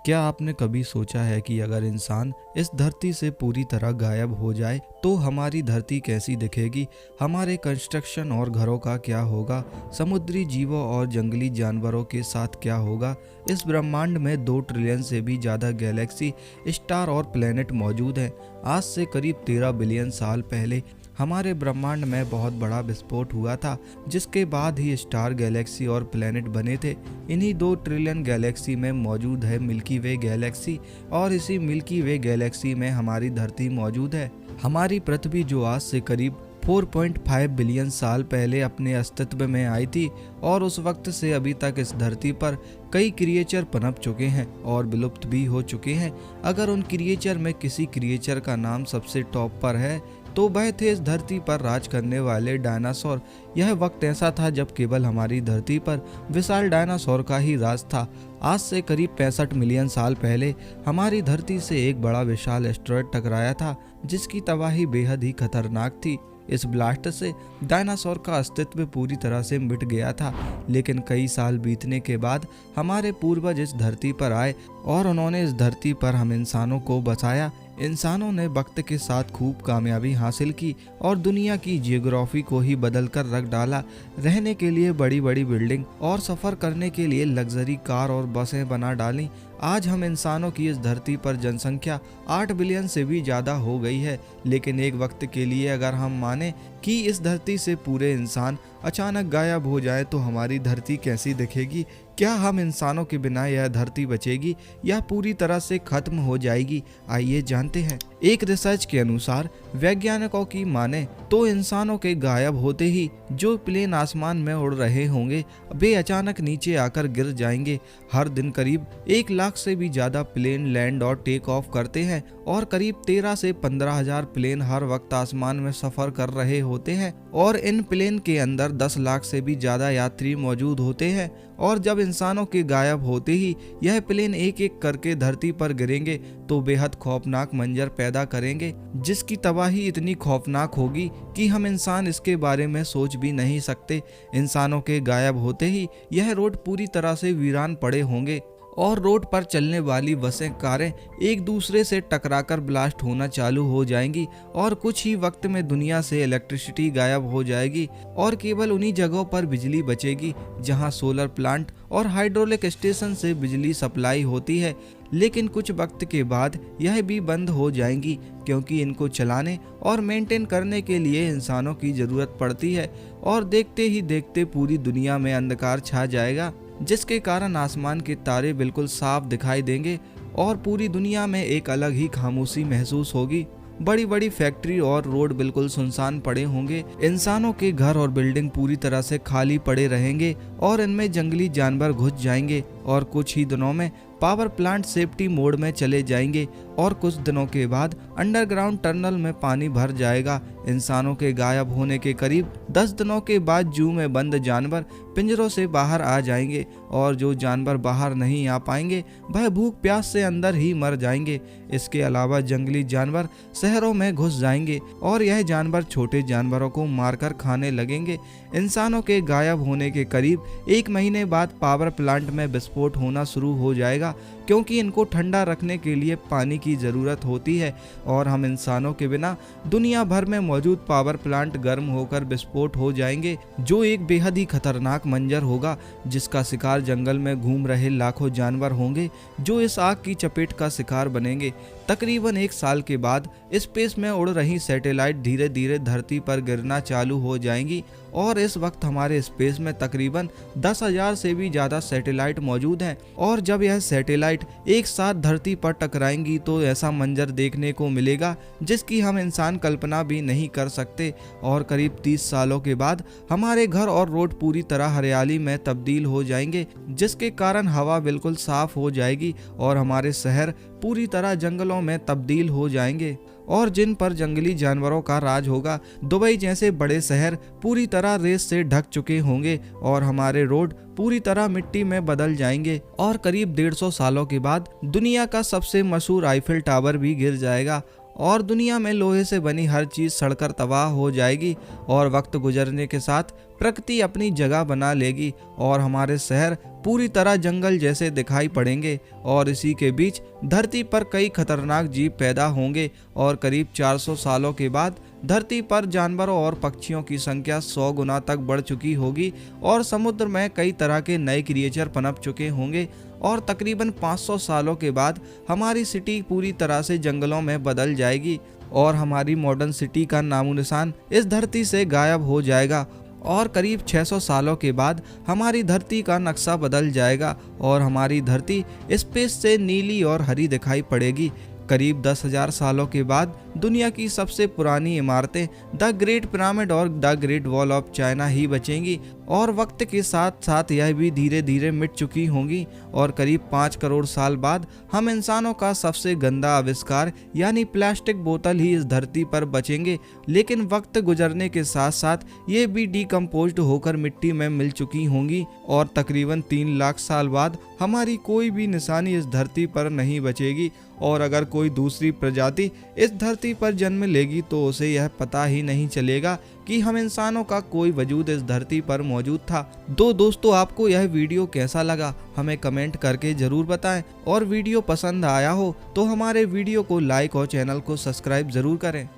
क्या आपने कभी सोचा है कि अगर इंसान इस धरती से पूरी तरह गायब हो जाए तो हमारी धरती कैसी दिखेगी? हमारे कंस्ट्रक्शन और घरों का क्या होगा? समुद्री जीवों और जंगली जानवरों के साथ क्या होगा? इस ब्रह्मांड में 2 ट्रिलियन से भी ज़्यादा गैलेक्सी, स्टार और प्लैनेट मौजूद हैं। आज से करीब 13 बिलियन साल पहले हमारे ब्रह्मांड में बहुत बड़ा विस्फोट हुआ था, जिसके बाद ही स्टार, गैलेक्सी और प्लैनेट बने थे। इन्हीं 2 ट्रिलियन गैलेक्सी में मौजूद है मिल्की वे गैलेक्सी, और इसी मिल्की वे गैलेक्सी में हमारी धरती मौजूद है। हमारी पृथ्वी जो आज से करीब 4.5 बिलियन साल पहले अपने अस्तित्व में आई थी, और उस वक्त से अभी तक इस धरती पर कई क्रिएचर पनप चुके हैं और विलुप्त भी हो चुके हैं। अगर उन क्रिएचर में किसी क्रिएचर का नाम सबसे टॉप पर है तो वह थे इस धरती पर राज करने वाले डायनासोर। यह वक्त ऐसा था जब केवल हमारी धरती पर विशाल डायनासोर का ही राज था। आज से करीब 65 मिलियन साल पहले हमारी धरती से एक बड़ा विशाल एस्टेरॉयड टकराया था, जिसकी तबाही बेहद ही खतरनाक थी। इस ब्लास्ट से डायनासोर का अस्तित्व पूरी तरह से मिट गया था, लेकिन कई साल बीतने के बाद हमारे पूर्वज इस धरती पर आए और उन्होंने इस धरती पर हम इंसानों को बचाया। इंसानों ने वक्त के साथ खूब कामयाबी हासिल की और दुनिया की जियोग्राफी को ही बदल कर रख डाला। रहने के लिए बड़ी बड़ी बिल्डिंग और सफ़र करने के लिए लग्जरी कार और बसें बना डाली। आज हम इंसानों की इस धरती पर जनसंख्या 8 बिलियन से भी ज़्यादा हो गई है, लेकिन एक वक्त के लिए अगर हम माने कि इस धरती से पूरे इंसान अचानक गायब हो जाए तो हमारी धरती कैसी दिखेगी? क्या हम इंसानों के बिना यह धरती बचेगी या पूरी तरह से खत्म हो जाएगी? आइए जानते हैं। एक रिसर्च के अनुसार वैज्ञानिकों की माने तो इंसानों के गायब होते ही जो प्लेन आसमान में उड़ रहे होंगे वे अचानक नीचे आकर गिर जाएंगे। हर दिन करीब 1 लाख से भी ज्यादा प्लेन लैंड और टेक ऑफ करते हैं और करीब 13 से 15 हजार प्लेन हर वक्त आसमान में सफर कर रहे होते हैं, और इन प्लेन के अंदर 10 लाख से भी ज्यादा यात्री मौजूद होते हैं। और जब इंसानों के गायब होते ही यह प्लेन एक एक करके धरती पर गिरेंगे तो बेहद खौफनाक मंजर पैदा करेंगे, जिसकी तबाही इतनी खौफनाक होगी कि हम इंसान इसके बारे में सोच भी नहीं सकते। इंसानों के गायब होते ही यह रोड पूरी तरह से वीरान पड़े होंगे और रोड पर चलने वाली बसें, कारें एक दूसरे से टकराकर ब्लास्ट होना चालू हो जाएंगी और कुछ ही वक्त में दुनिया से इलेक्ट्रिसिटी गायब हो जाएगी और केवल उन्हीं जगहों पर बिजली बचेगी जहां सोलर प्लांट और हाइड्रोलिक स्टेशन से बिजली सप्लाई होती है। लेकिन कुछ वक्त के बाद यह भी बंद हो जाएंगी, क्योंकि इनको चलाने और मेंटेन करने के लिए इंसानों की ज़रूरत पड़ती है, और देखते ही देखते पूरी दुनिया में अंधकार छा जाएगा, जिसके कारण आसमान के तारे बिल्कुल साफ दिखाई देंगे और पूरी दुनिया में एक अलग ही खामोशी महसूस होगी। बड़ी बड़ी फैक्ट्री और रोड बिल्कुल सुनसान पड़े होंगे। इंसानों के घर और बिल्डिंग पूरी तरह से खाली पड़े रहेंगे और इनमें जंगली जानवर घुस जाएंगे, और कुछ ही दिनों में पावर प्लांट सेफ्टी मोड में चले जाएंगे और कुछ दिनों के बाद अंडरग्राउंड टनल में पानी भर जाएगा। इंसानों के गायब होने के करीब 10 दिनों के बाद जू में बंद जानवर पिंजरों से बाहर आ जाएंगे, और जो जानवर बाहर नहीं आ पाएंगे वह भूख प्यास से अंदर ही मर जाएंगे। इसके अलावा जंगली जानवर शहरों में घुस जाएंगे और यह जानवर छोटे जानवरों को मारकर खाने लगेंगे। इंसानों के गायब होने के करीब 1 महीने बाद पावर प्लांट में विस्फोट होना शुरू हो जाएगा, क्योंकि इनको ठंडा रखने के लिए पानी की ज़रूरत होती है, और हम इंसानों के बिना दुनिया भर में मौजूद पावर प्लांट गर्म होकर विस्फोट हो जाएंगे, जो एक बेहद ही खतरनाक मंजर होगा, जिसका शिकार जंगल में घूम रहे लाखों जानवर होंगे जो इस आग की चपेट का शिकार बनेंगे। तकरीबन 1 साल के बाद स्पेस में उड़ रही सैटेलाइट धीरे धीरे धरती पर गिरना चालू हो जाएंगी, और इस वक्त हमारे स्पेस में तकरीबन 10,000 से भी ज़्यादा सैटेलाइट मौजूद हैं, और जब यह सैटेलाइट एक साथ धरती पर टकराएंगी तो ऐसा मंजर देखने को मिलेगा जिसकी हम इंसान कल्पना भी नहीं कर सकते। और करीब 30 सालों के बाद हमारे घर और रोड पूरी तरह हरियाली में तब्दील हो जाएंगे, जिसके कारण हवा बिल्कुल साफ हो जाएगी और हमारे शहर पूरी तरह जंगलों में तब्दील हो जाएंगे, और जिन पर जंगली जानवरों का राज होगा। दुबई जैसे बड़े शहर पूरी तरह रेत से ढक चुके होंगे और हमारे रोड पूरी तरह मिट्टी में बदल जाएंगे, और करीब 150 सालों के बाद दुनिया का सबसे मशहूर आईफिल टावर भी गिर जाएगा और दुनिया में लोहे से बनी हर चीज़ सड़कर तबाह हो जाएगी, और वक्त गुजरने के साथ प्रकृति अपनी जगह बना लेगी और हमारे शहर पूरी तरह जंगल जैसे दिखाई पड़ेंगे और इसी के बीच धरती पर कई खतरनाक जीव पैदा होंगे और करीब 400 सालों के बाद धरती पर जानवरों और पक्षियों की संख्या 100 गुना तक बढ़ चुकी होगी और समुद्र में कई तरह के नए क्रिएचर पनप चुके होंगे और तकरीबन 500 सालों के बाद हमारी सिटी पूरी तरह से जंगलों में बदल जाएगी और हमारी मॉडर्न सिटी का नामो निशान इस धरती से गायब हो जाएगा और करीब 600 सालों के बाद हमारी धरती का नक्शा बदल जाएगा और हमारी धरती स्पेस से नीली और हरी दिखाई पड़ेगी। करीब 10,000 सालों के बाद दुनिया की सबसे पुरानी इमारतें द ग्रेट पिरामिड और the great wall of China ही बचेंगी और वक्त के साथ साथ यह भी धीरे धीरे मिट चुकी होंगी और करीब 5 करोड़ साल बाद हम इंसानों का सबसे गंदा आविष्कार यानी प्लास्टिक बोतल ही इस धरती पर बचेंगे। लेकिन वक्त गुजरने के साथ साथ ये भी डिकम्पोज्ड होकर मिट्टी में मिल चुकी होंगी और तकरीबन 3 लाख साल बाद हमारी कोई भी निशानी इस धरती पर नहीं बचेगी और अगर कोई दूसरी प्रजाति इस धरती पर जन्म लेगी तो उसे यह पता ही नहीं चलेगा कि हम इंसानों का कोई वजूद इस धरती पर मौजूद था। तो दोस्तों, आपको यह वीडियो कैसा लगा हमें कमेंट करके जरूर बताएं और वीडियो पसंद आया हो तो हमारे वीडियो को लाइक और चैनल को सब्सक्राइब जरूर करें।